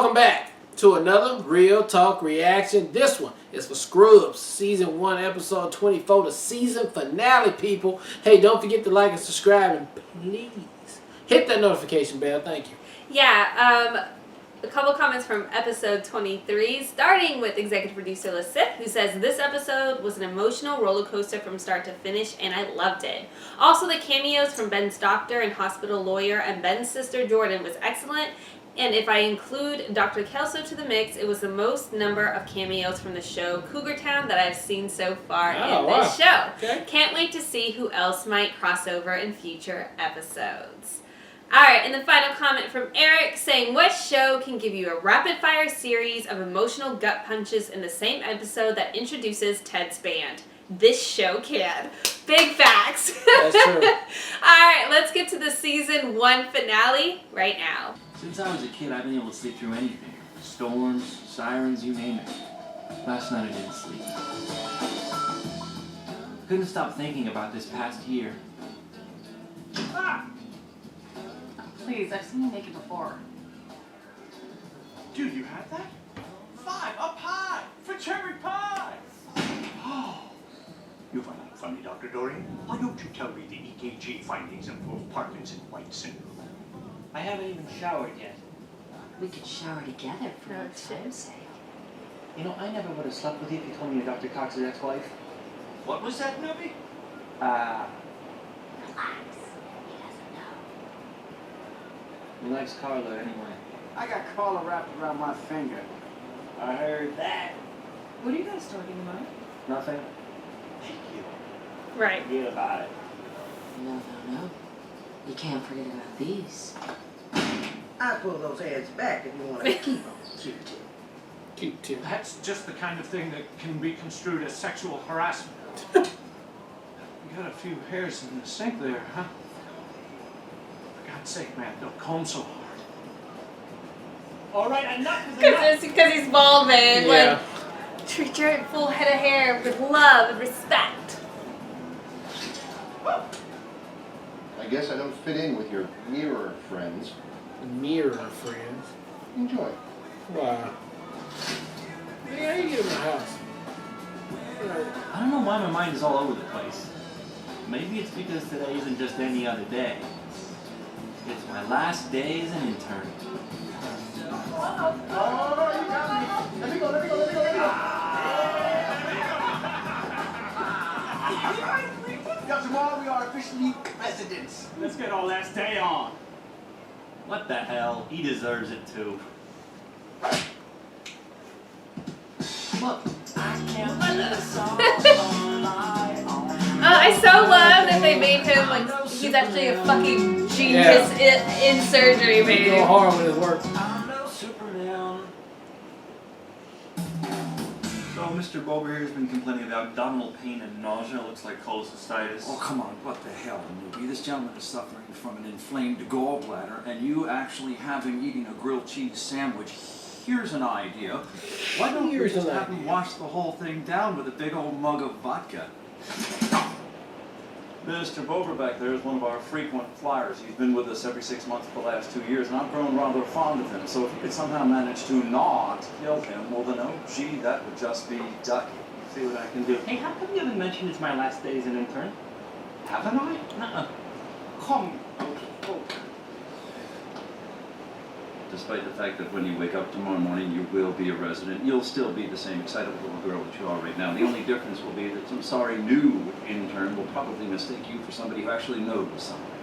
welcome back to another Real Talk reaction. This one is for Scrubs, Season 1, Episode 24, the season finale, people. Hey, don't forget to like and subscribe, and please hit that notification bell. Thank you. Yeah, a couple comments from episode 23, starting with executive producer Lasith, who says, this episode was an emotional roller coaster from start to finish, and I loved it. Also, the cameos from Ben's doctor and hospital lawyer and Ben's sister Jordan was excellent, and if I include Dr. Kelso to the mix, it was the most number of cameos from the show Cougar Town that I've seen so far in this show. Okay. Can't wait to see who else might cross over in future episodes. Alright, and the final comment from Eric saying, what show can give you a rapid-fire series of emotional gut punches in the same episode that introduces Ted's band? This show can. Big facts. That's true. Alright, let's get to the Season 1 finale right now. Since I was a kid, I've been able to sleep through anything. Storms, sirens, you name it. Last night I didn't sleep. Couldn't stop thinking about this past year. Ah! Please, I've seen you make it before. Dude, you had that? 5, a pie! For cherry pie! Oh, you find that funny, Dr. Dorian? Why don't you tell me the EKG findings involve Parkinson White syndrome? I haven't even showered yet. We could shower together for old time's sake. You know, I never would have slept with you if you told me you're Dr. Cox's ex-wife. What was that, Nubby? Relax. He doesn't know. He likes Carla anyway. I got Carla wrapped around my finger. I heard that. What are you guys talking about? Nothing. Thank you. Right. Forget about it. No. You can't forget about these. I pull those hands back if you want to keep them. Q-tip. Q-tip. That's just the kind of thing that can be construed as sexual harassment. You got a few hairs in the sink there, huh? For God's sake, man, don't comb so hard. All right, enough is enough. Because he's bald, man. Yeah. Like, treat your full head of hair with love and respect. I guess I don't fit in with your mirror friends. Mirror friends. Enjoy. Wow. Yeah, you get in the house. I don't know why my mind is all over the place. Maybe it's because today isn't just any other day. It's my last day as an intern. Oh, you got me. Let me go. Because tomorrow we are officially residents. Let's get all that stay on. What the hell? He deserves it too. Look, I so love that they made him like he's actually a fucking genius in surgery, Go man. hard with his work. So, Mr. Bober here has been complaining of abdominal pain and nausea. Looks like cholecystitis. Oh, come on, what the hell, newbie? This gentleman is suffering from an inflamed gallbladder, and you actually have him eating a grilled cheese sandwich. Here's an idea. Why don't you just have him wash the whole thing down with a big old mug of vodka? Mr. Bober back there is one of our frequent flyers. He's been with us every 6 months for the last 2 years, and I've grown rather fond of him. So if you could somehow manage to not kill him, well then, oh gee, that would just be ducky. See what I can do. Hey, how come you haven't mentioned it's my last day as an intern? Haven't I? Nuh-uh. Come. Despite the fact that when you wake up tomorrow morning you will be a resident, you'll still be the same excitable little girl that you are right now. The only difference will be that some sorry new intern will probably mistake you for somebody who actually knows something.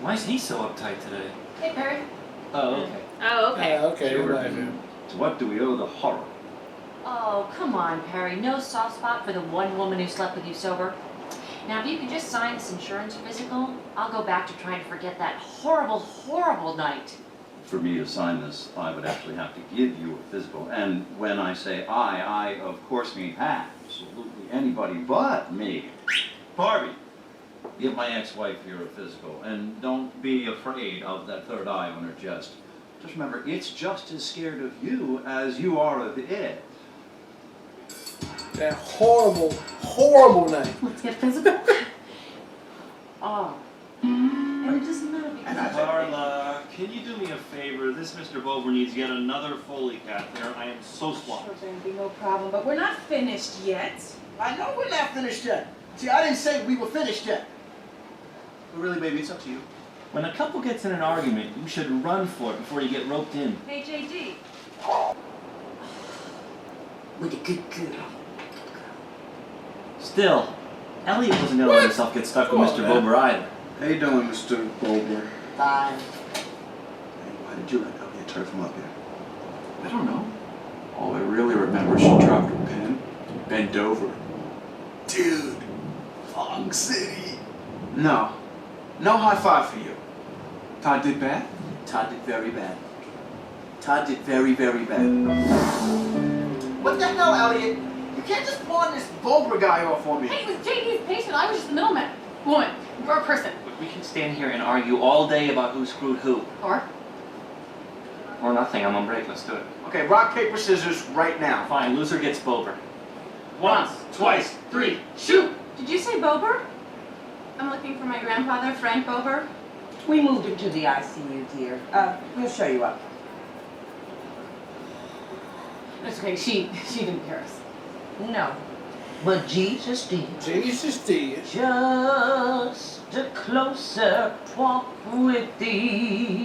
Why is he so uptight today? Hey, Perry. Oh, okay. Oh, okay. Okay, Sure. right, man. To what do we owe the horror? Oh, come on, Perry. No soft spot for the one woman who slept with you sober? Now, if you could just sign this insurance physical, I'll go back to trying to forget that horrible, horrible night. For me to sign this, I would actually have to give you a physical. And when I say I of course mean absolutely anybody but me. Barbie, give my ex-wife here a physical. And don't be afraid of that third eye on her chest. Just remember, it's just as scared of you as you are of it. That horrible, horrible night. Let's get physical. Oh. And it doesn't matter because Carla, can you do me a favor. This Mr. Bober needs yet another Foley catheter. I am so swamped. Sure, there'll be no problem, but we're not finished yet. I know we're not finished yet. See, I didn't say we were finished yet. But really, baby, it's up to you. When a couple gets in an argument, you should run for it before you get roped in. Hey, JD. With a good girl. Still, Elliot wasn't gonna let himself get stuck with Mr. Bober either. How you doing, Mr. Bober? Fine. Hey, why did you let Elliot turf him up here? I don't know. All I really remember, she dropped her pen, bent over. Dude, Fong City. No. No high five for you. Todd did bad? Todd did very bad. Todd did very, very bad. What the hell, Elliot? You can't just pawn this Bober guy off on me. Hey, it was JD's patient. I was just the middleman. Woman. Or person. We can stand here and argue all day about who screwed who. Or? Or nothing. I'm on break. Let's do it. Okay, rock, paper, scissors, right now. Fine. Loser gets Bober. Once, twice, three, shoot! Did you say Bober? I'm looking for my grandfather, Frank Bober. We moved him to the ICU, dear. We'll show you up. It's okay. She didn't hear us. No. But Jesus did. Jesus did. Just a closer walk with thee.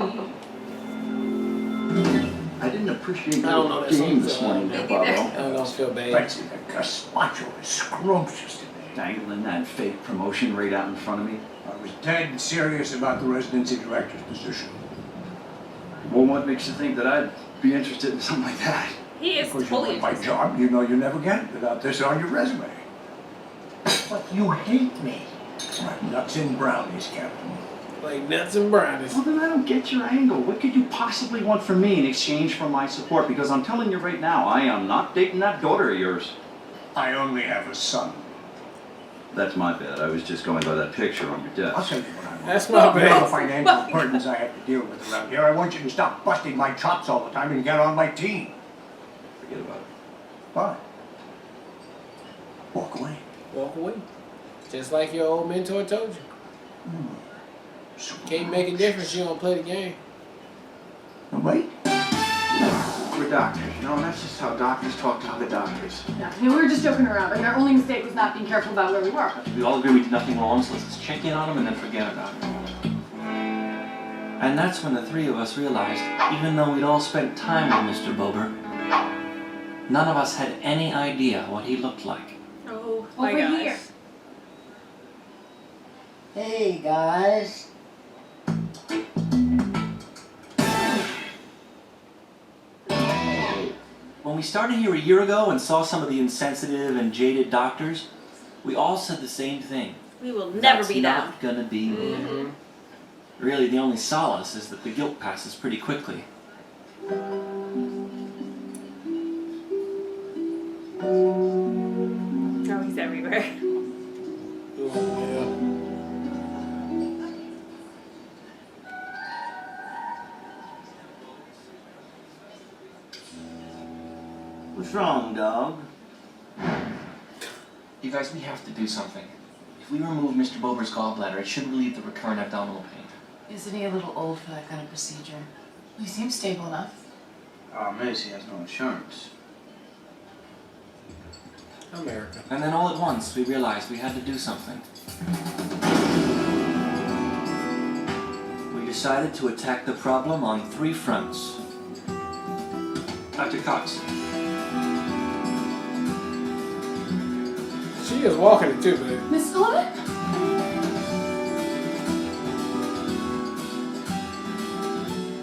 I didn't appreciate I don't know your that game song, this so morning, Me there, neither. Bobo. I don't feel bad. Betsy, the gazpacho is scrumptious today. Dangling that fake promotion right out in front of me. I was dead serious about the residency director's position. Well, what makes you think that I'd be interested in something like that? He is Because you totally want my interested. job, you know you never get it without this on your resume. But you hate me. Like nuts and brownies, Captain. Like nuts and brownies. Well, then I don't get your angle. What could you possibly want from me in exchange for my support? Because I'm telling you right now, I am not dating that daughter of yours. I only have a son. That's my bad. I was just going by that picture on your I'll desk. tell you what I want. That's my All the bad. financial burdens I have to deal with around here, I want you to stop busting my chops all the time and get on my team. Forget about it. Fine. Walk away. Walk away. Just like your old mentor told you. Can't make a difference, you don't play the game. No, wait. We're doctors, you know, and that's just how doctors talk to other doctors. Yeah, we were just joking around. Like, our only mistake was not being careful about where we were. We all agree we did nothing wrong, so let's just check in on him and then forget about it. And that's when the three of us realized, even though we'd all spent time with Mr. Bober, none of us had any idea what he looked like. Oh my Over gosh. here. Hey, guys. When we started here a year ago and saw some of the insensitive and jaded doctors, we all said the same thing. We will never be That's them. not gonna be me. Mm-hmm. Really, the only solace is that the guilt passes pretty quickly. Oh, he's everywhere. Oh, What's wrong, dog? You guys, we have to do something. If we remove Mr. Bober's gallbladder, it should relieve the recurrent abdominal pain. Isn't he a little old for that kind of procedure? He seems stable enough. Miss, he has no insurance. yeah. America. And then all at once, we realized we had to do something. We decided to attack the problem on 3 fronts. Dr. Cox. She is walking it too, baby. Miss Sullivan?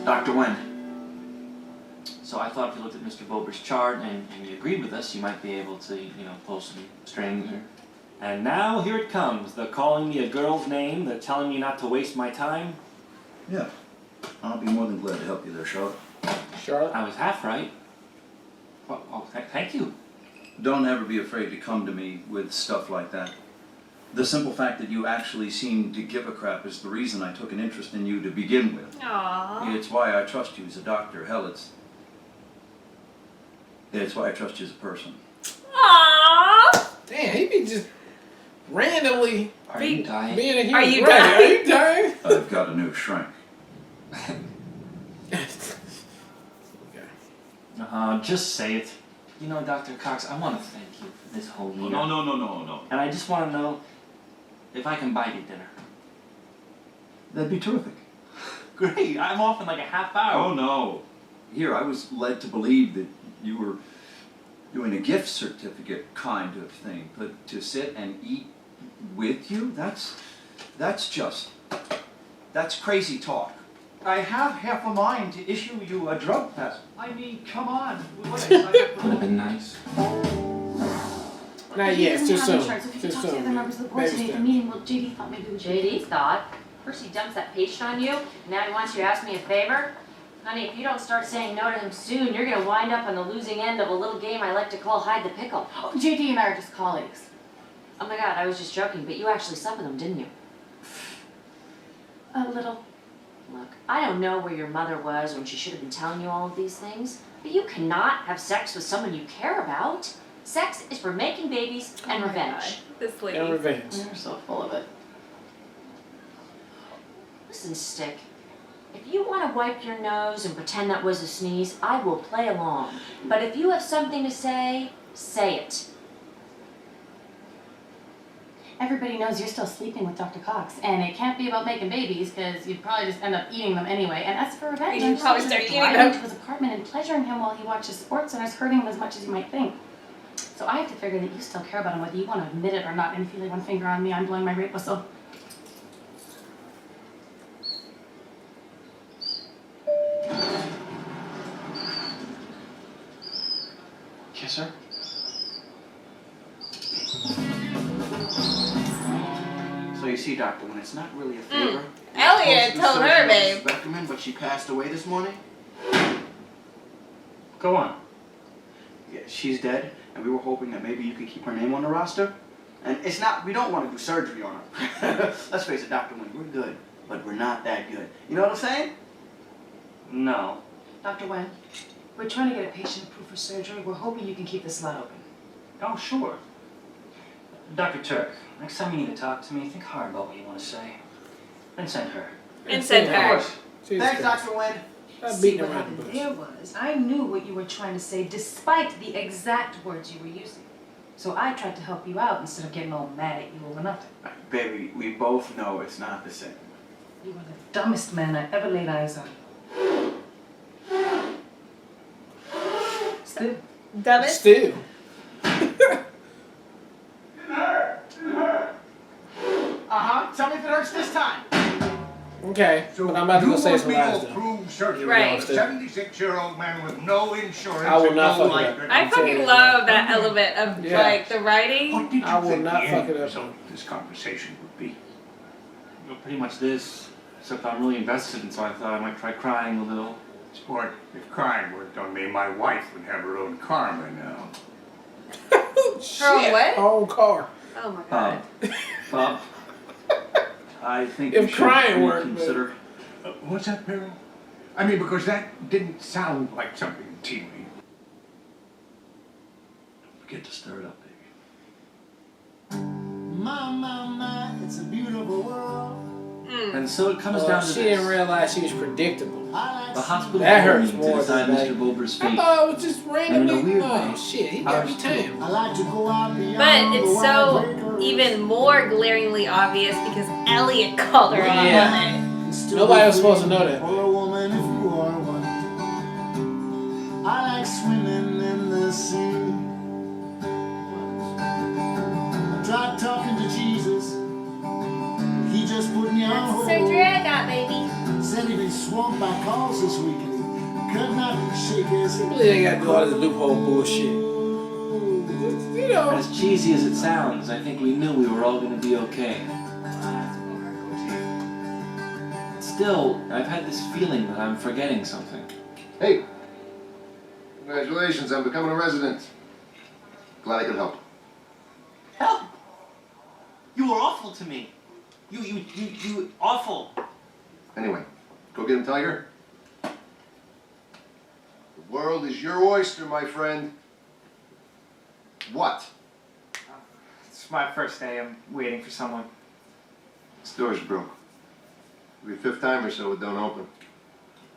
Dr. Wen. So I thought if you looked at Mr. Bober's chart and you agreed with us, you might be able to, pull some strings. And now here it comes. They're calling me a girl's name. They're telling me not to waste my time. Yeah. I'll be more than glad to help you there, Charlotte. Charlotte? I was half right. Well, thank you. Don't ever be afraid to come to me with stuff like that. The simple fact that you actually seem to give a crap is the reason I took an interest in you to begin with. Aww. It's why I trust you as a doctor. Hell, it's why I trust you as a person. Aww. Damn, he be just randomly Are you dying? being a human. Are you Right, dying? Are you dying? I've got a new shrink. Just say it. You know, Dr. Cox, I want to thank you for this whole year. No. And I just want to know if I can buy you dinner. That'd be terrific. Great, I'm off in like a half hour. Oh, no. Here, I was led to believe that you were doing a gift certificate kind of thing, but to sit and eat with you, that's crazy talk. I have half a mind to issue you a drug test. I mean, come on. Would have been nice. Not yet, too soon. So if you Too could talk to the other soon. members of the board to make the meeting, well, JD thought maybe we should. JD thought? First he dumps that patient on you, and now he wants you to ask me a favor? Honey, if you don't start saying no to him soon, you're gonna wind up on the losing end of a little game I like to call hide the pickle. Oh, JD and I are just colleagues. Oh my god, I was just joking, but you actually slept with him, didn't you? A little. Look, I don't know where your mother was when she should have been telling you all of these things, but you cannot have sex with someone you care about. Sex is for making babies and revenge. This lady. And revenge. You're so full of it. Listen, Stick. If you want to wipe your nose and pretend that was a sneeze, I will play along. But if you have something to say, say it. Everybody knows you're still sleeping with Dr. Cox, and it can't be about making babies, because you'd probably just end up eating them anyway. And as for revenge, You'd I'm probably just start eating driving them. to his apartment and pleasuring him while he watches sports centers, hurting him as much as you might think. So I have to figure that you still care about him, whether you want to admit it or not. And if you lay one finger on me, I'm blowing my rape whistle. Kiss her? So you see, Doctor, when it's not really a favor. Elliot told her, babe. Recommend, but she passed away this morning. Go on. Yeah, she's dead, and we were hoping that maybe you could keep her name on the roster. And it's not, we don't want to do surgery on her. Let's face it, Dr. Wynn, we're good, but we're not that good. You know what I'm saying? No. Dr. Wen, we're trying to get a patient approved for surgery. We're hoping you can keep the slot open. Oh, sure. Dr. Turk, next time you need to talk to me, think hard about what you want to say. Then send her. And send her. Thanks, Dr. Wynn. I'm See, beating what around the happened bush. there was, I knew what you were trying to say despite the exact words you were using. So I tried to help you out instead of getting all mad at you over nothing. Baby, we both know it's not the same. You were the dumbest man I ever laid eyes on. Still. Dumbest? Still. Tell me if it hurts this time. Okay, but I'm about to go say some lies though. Approve surgery Right. on a 76-year-old man with no insurance. I will and not no fuck it life up. insurance. I fucking love that element of Yeah. like the writing. What did you I will think not the fuck end it up. result of this conversation would be? Well, pretty much this. Except I'm really invested, and so I thought I might try crying a little. Sport, if crime worked on me, my wife would have her own car by now. Shit. what? Own car. Oh my god. Bob, I think If you should crying worked, reconsider. What's that, Peril? I mean, because that didn't sound like something tea would eat. Don't forget to stir it up, baby. My, it's a beautiful world. And so it comes down to She this. didn't realize she was predictable. The hospital That called hurts me more to decide than Mr. Bober's I fate. thought it was just And in randomly. a weird Oh way, shit, he I got me was tamed. I like to go out beyond But it's the so wide even more glaringly obvious because Elliot called her on Yeah. it. Nobody was supposed to know that. For a woman, if you are one. I like swimming in the sea. I tried talking to Jesus. He just put me on That's the hold. surgery I got, baby. Said he'd been swamped by calls this week and he could not shake his I believe they gotta do all this loophole bullshit. You know. As cheesy as it sounds, I think we knew we were all going to be okay. Still, I've had this feeling that I'm forgetting something. Hey, congratulations on becoming a resident. Glad I could help. Help! You were awful to me. You awful. Anyway, go get him, Tiger. The world is your oyster, my friend. What? It's my first day. I'm waiting for someone. This door's broke. It'll be fifth time or so it don't open.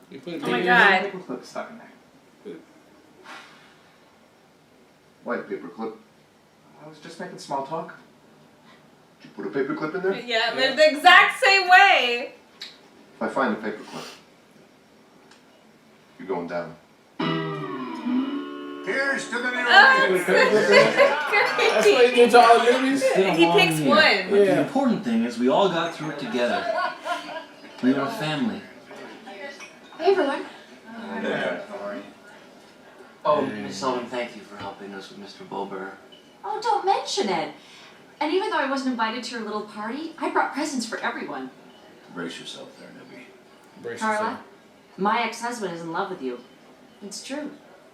You put Oh my god. Paperclip stuck in there. Why, paperclip? I was just making small talk. Did you put a paperclip in there? Yeah, but the exact same way. If I find the paperclip, you're going down. Here's to the new That's what he did to all the newbies? He picks one. But the important thing is we all got through it together. We were a family. Hey, everyone. Oh, Miss Sullivan, thank you for helping us with Mr. Bober. Oh, don't mention it. And even though I wasn't invited to your little party, I brought presents for everyone. Brace yourself there, Nibby. Carla, my ex-husband is in love with you. It's true.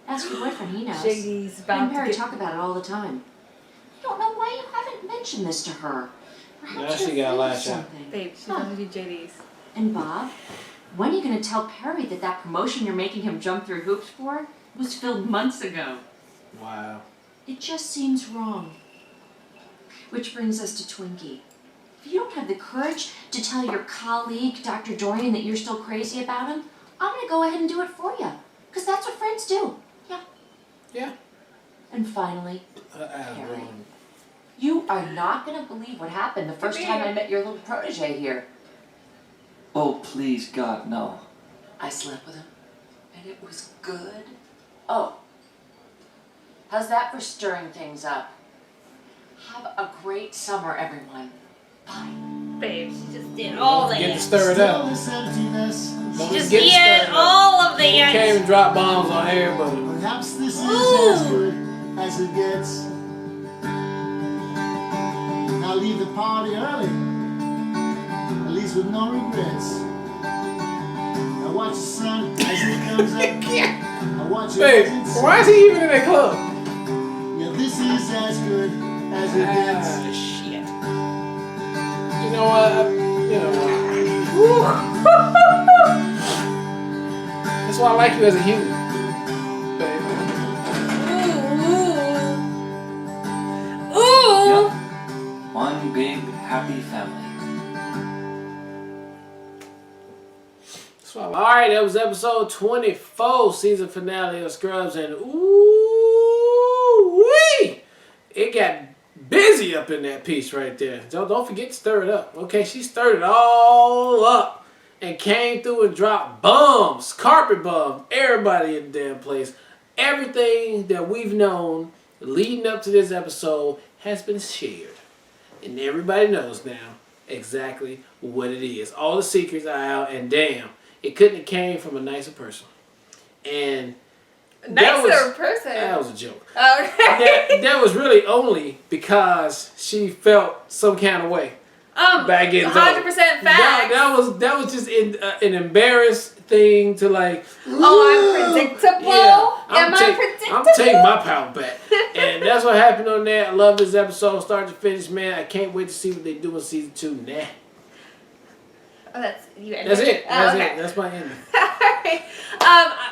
Ask your boyfriend, he knows. JD's Me about and to Perry get... talk about it all the time. I don't know why you haven't mentioned this to her. Now Perhaps she you're got afraid of lashed out. something. Babe, she doesn't do JD's. And Bob, when are you going to tell Perry that that promotion you're making him jump through hoops for was filled months ago? Wow. It just seems wrong. Which brings us to Twinkie. If you don't have the courage to tell your colleague, Dr. Dorian, that you're still crazy about him, I'm going to go ahead and do it for you. Because that's what friends do. Yeah. Yeah. And finally, Perry, you are not going to believe what happened the first time I met your little protege here. Oh, please, God, no. I slept with him, and it was good. Oh, how's that for stirring things up? Have a great summer, everyone. Bye. Babe, she just did all the Get to yanks. stir it up. This emptiness. She just did all of the You can't yanks. even drop bombs on everybody. Perhaps this is Ooh. as good as it gets. Now leave the party early, at least with no regrets. Now watch the sun as it comes up. Now watch it Babe, as it why is he even in that club? Yeah, this is as good as it gets. Ah, shit. You know what? Woo. That's why I like you as a human, baby. Ooh. Ooh. Yep. One big, happy family. All right, that was episode 24, season finale of Scrubs, and ooh-wee! It got busy up in that piece right there. Don't forget to stir it up. Okay, she stirred it all up and came through and dropped bombs, carpet bombs, everybody in the damn place. Everything that we've known leading up to this episode has been shared. And everybody knows now exactly what it is. All the secrets are out, and damn, it couldn't have came from a nicer person. And Nicer person. that was a joke. Okay. That was really only because she felt some kind of way. Back in 100% facts. That was just an embarrassed thing to like. Oh, I'm predictable. I'm taking my power back, and that's what happened on there. I love this episode, start to finish, man. I can't wait to see what they do in season 2. Nah. Oh, that's you. That's it. That's okay. it. That's my ending. Alright.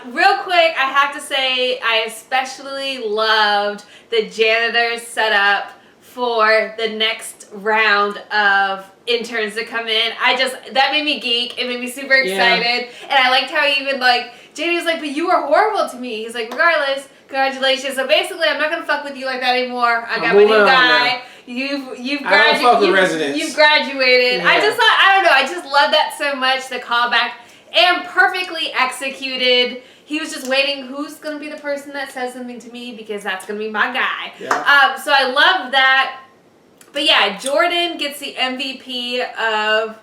Real quick, I have to say I especially loved the janitor's setup for the next round of interns to come in. That made me geek. It made me super excited. And I liked how he even JD was like, but you were horrible to me. He's like, regardless, congratulations. So basically, I'm not gonna fuck with you like that anymore. I got my new guy. You've graduated. Yeah. I don't know. I just love that so much. The callback and perfectly executed. He was just waiting. Who's gonna be the person that says something to me because that's gonna be my guy. Yeah. So I love that. But yeah, Jordan gets the MVP of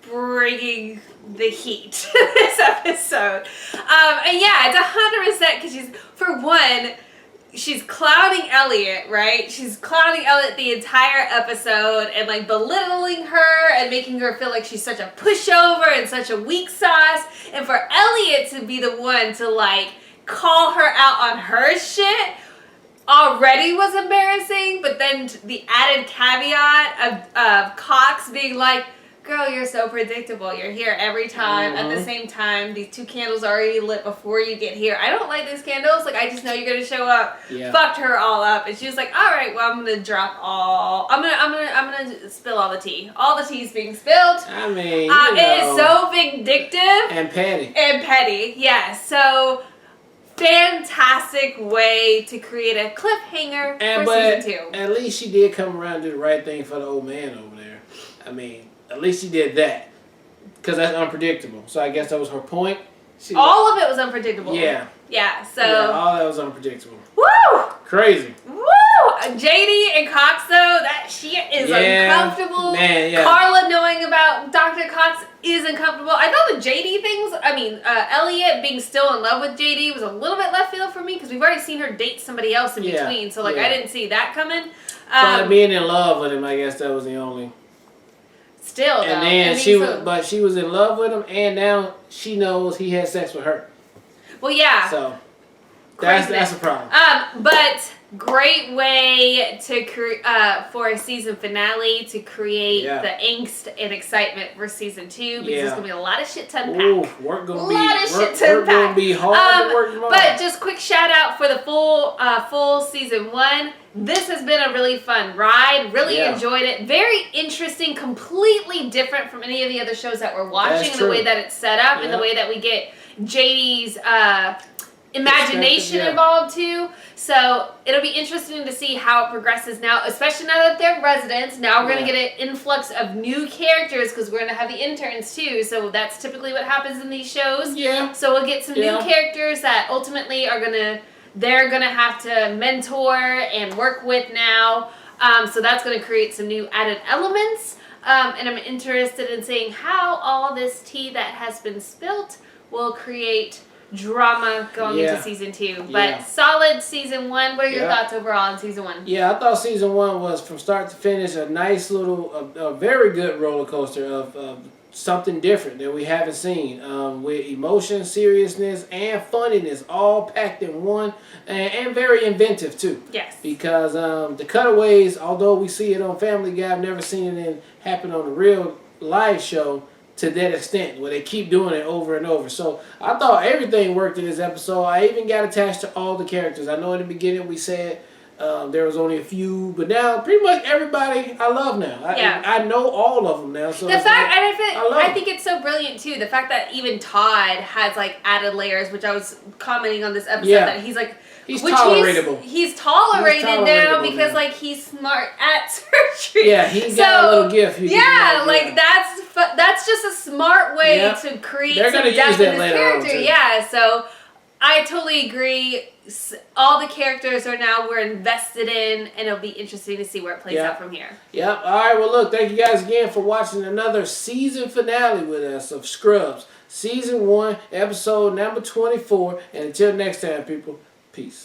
bringing the heat this episode. And yeah, it's 100% because she's clowning Elliot, right? She's clowning Elliot the entire episode and belittling her and making her feel like she's such a pushover and such a weak sauce. And for Elliot to be the one to call her out on her shit already was embarrassing, but then the added caveat of Cox being like, girl, you're so predictable. You're here every time. At the same time, these 2 candles are already lit before you get here. I don't light these candles. I just know you're gonna show up. Yeah. Fucked her all up, and she was like, all right, well, I'm gonna spill all the tea. All the tea's being spilled. I mean, it is so vindictive and petty. and petty. Yeah. So fantastic way to create a cliffhanger for season 2. At least she did come around and do the right thing for the old man over there. I mean, at least she did that. Because that's unpredictable. So I guess that was her point. All of it was unpredictable. Yeah. Yeah, so. Yeah, all that was unpredictable. Woo! Crazy. Woo! JD and Cox, though, that she is uncomfortable. Man, yeah. Carla knowing about Dr. Cox is uncomfortable. I thought the JD things, Elliot being still in love with JD was a little bit left field for me because we've already seen her date somebody else in between. So, I didn't see that coming. But being in love with him, I guess that was the only. Still, though. And then she was in love with him, and now she knows he had sex with her. Well, yeah. So that's a problem. But great way to for a season finale to create the angst and excitement for season 2 because there's gonna be a lot of shit to unpack. Ooh, work gonna be hard to work tomorrow. But just quick shout out for the full season 1. This has been a really fun ride. Really enjoyed it. Very interesting. Completely different from any of the other shows that we're watching. In the way that it's set up and the way that we get JD's imagination involved too. So it'll be interesting to see how it progresses now, especially now that they're residents. Now we're going to get an influx of new characters because we're going to have the interns too. So that's typically what happens in these shows. Yeah. So we'll get some new characters that ultimately they're going to have to mentor and work with now. So that's going to create some new added elements. And I'm interested in seeing how all this tea that has been spilt will create drama going into season 2. But solid season 1. What are your thoughts overall on season 1? Yeah, I thought season 1 was from start to finish a nice little, a very good roller coaster of something different that we haven't seen, with emotion, seriousness, and funniness all packed in one, and very inventive too. Yes. Because the cutaways, although we see it on Family Guy, I've never seen it happen on a real live show to that extent, where they keep doing it over and over. So I thought everything worked in this episode. I even got attached to all the characters. I know in the beginning we said there was only a few, but now pretty much everybody I love now. I know all of them now. So I think it's so brilliant too. The fact that even Todd has like added layers, which I was commenting on this episode that he's like. He's tolerable. He's tolerated now because like he's smart at surgery. Yeah, he's got a little gift. That's just a smart way to create some depth in this character. Yeah, so I totally agree. All the characters are now we're invested in, and it'll be interesting to see where it plays out from here. Yep. All right. Well, look, thank you guys again for watching another season finale with us of Scrubs, season 1, episode number 24. And until next time, people. Peace.